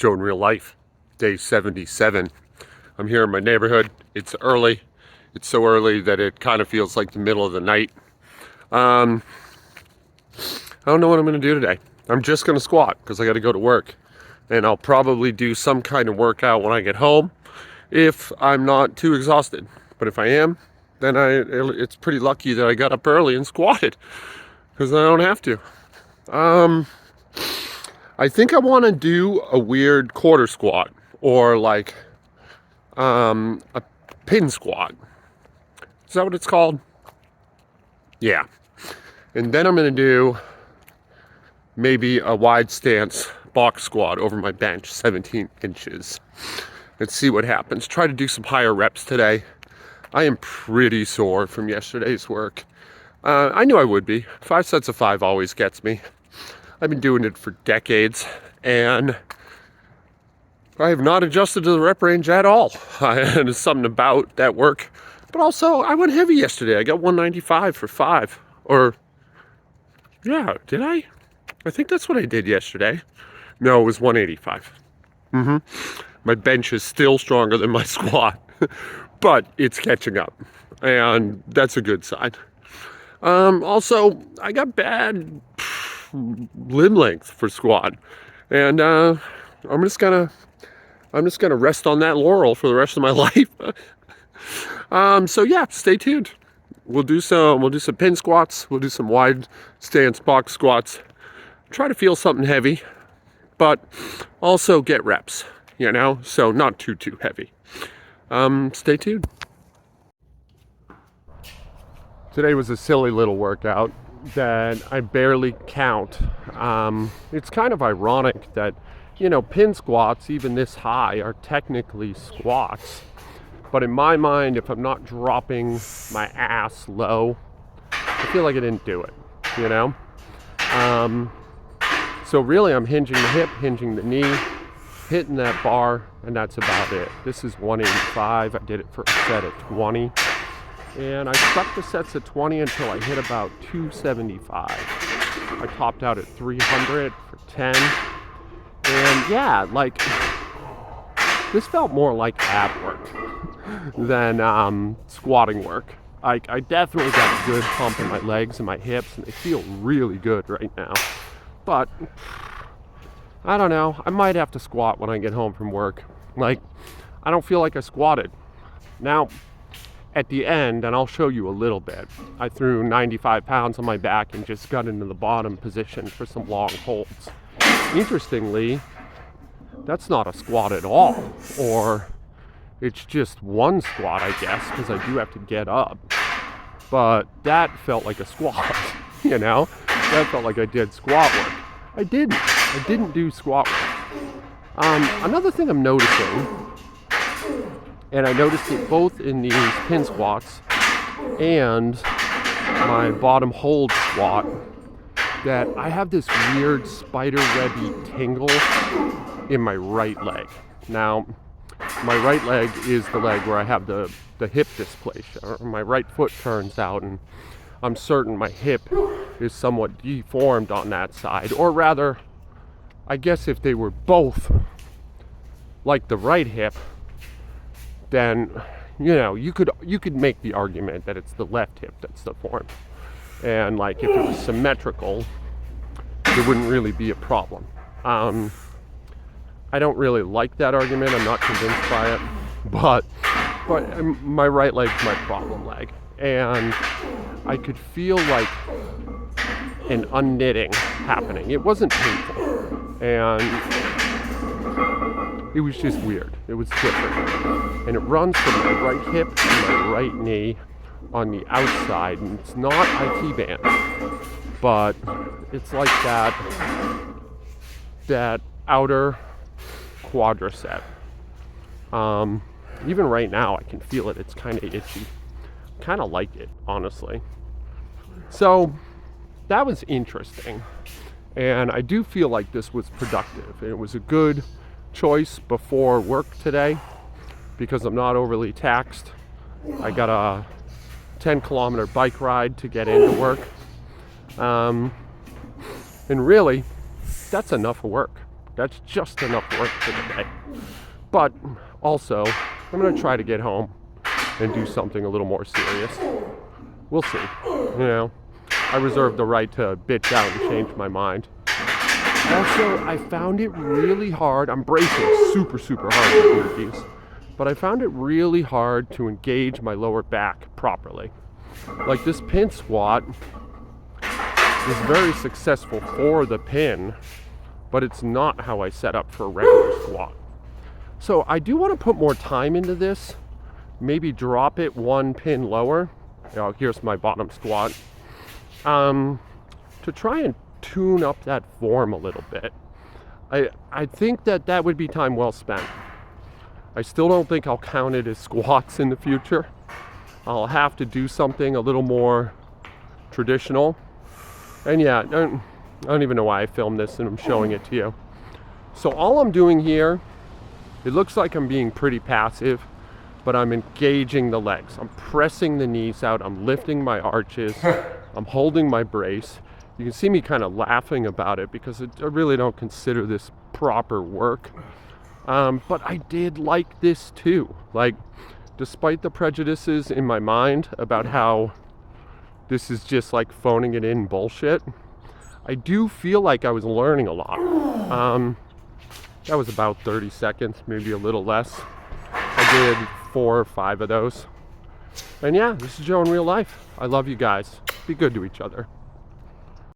Joe in real life, day 77. I'm here in my neighborhood. It's early. It's so early that it kind of feels like the middle of the night. I don't know what I'm going to do today. I'm just going to squat because I got to go to work. And I'll probably do some kind of workout when I get home if I'm not too exhausted. But if I am, then it's pretty lucky that I got up early and squatted because I don't have to. I think I want to do a weird quarter squat or like a pin squat. Is that what it's called? Yeah. And then I'm going to do maybe a wide stance box squat over my bench, 17 inches. Let's see what happens. Try to do some higher reps today. I am pretty sore from yesterday's work. I knew I would be. 5 sets of 5 always gets me. I've been doing it for decades, and I have not adjusted to the rep range at all. There's something about that work. But also, I went heavy yesterday. I got 195 for 5. Or, yeah, did I? I think that's what I did yesterday. No, it was 185. My bench is still stronger than my squat, but it's catching up, and that's a good sign. Also, I got bad limb length for squat, and I'm just gonna rest on that laurel for the rest of my life. So yeah, stay tuned. We'll do some pin squats. We'll do some wide stance box squats. Try to feel something heavy, but also get reps, so not too heavy. Stay tuned. Today was a silly little workout that I barely count. It's kind of ironic that, pin squats, even this high, are technically squats. But in my mind, if I'm not dropping my ass low, I feel like I didn't do it, So really, I'm hinging the hip, hinging the knee, hitting that bar, and that's about it. This is 185. I did it for a set at 20. And I stuck the sets at 20 until I hit about 275. I topped out at 300 for 10. And yeah, this felt more like ab work than squatting work. I definitely got a good pump in my legs and my hips, and they feel really good right now. But I don't know. I might have to squat when I get home from work. I don't feel like I squatted. Now, at the end, and I'll show you a little bit, I threw 95 pounds on my back and just got into the bottom position for some long holds. Interestingly, that's not a squat at all, or it's just one squat, I guess, because I do have to get up. But that felt like a squat, That felt like I did squat work. I didn't do squat work. Another thing I'm noticing, and I noticed it both in these pin squats and my bottom hold squat, that I have this weird spider webby tingle in my right leg. Now, my right leg is the leg where I have the hip dysplasia. My right foot turns out, and I'm certain my hip is somewhat deformed on that side. Or rather, I guess if they were both like the right hip, then you could make the argument that it's the left hip that's deformed. And if it was symmetrical, it wouldn't really be a problem. I don't really like that argument. I'm not convinced by it, but my right leg's my problem leg, and I could feel like an unknitting happening. It wasn't painful, and it was just weird. It was different, and it runs from my right hip to my right knee on the outside, and it's not IT band, but it's like that outer quadricep. Even right now, I can feel it. It's kind of itchy. Kind of like it, honestly. So that was interesting, and I do feel like this was productive. It was a good choice before work today because I'm not overly taxed. I got a 10-kilometer bike ride to get into work, and really, that's enough work. That's just enough work for the day. But also, I'm going to try to get home and do something a little more serious. We'll see. You know, I reserve the right to bitch out and change my mind. Also, I found it really hard. I'm bracing super, super hard with burpees. But I found it really hard to engage my lower back properly. Like this pin squat is very successful for the pin, but it's not how I set up for a regular squat. So I do want to put more time into this. Maybe drop it one pin lower. Here's my bottom squat. To try and tune up that form a little bit. I think that would be time well spent. I still don't think I'll count it as squats in the future. I'll have to do something a little more traditional. And yeah, I don't even know why I filmed this and I'm showing it to you. So all I'm doing here, it looks like I'm being pretty passive, but I'm engaging the legs. I'm pressing the knees out. I'm lifting my arches. I'm holding my brace. You can see me kind of laughing about it because I really don't consider this proper work. But I did like this too. Like, despite the prejudices in my mind about how this is just like phoning it in bullshit, I do feel like I was learning a lot. That was about 30 seconds, maybe a little less. I did 4 or 5 of those. And yeah, this is Joe in real life. I love you guys. Be good to each other.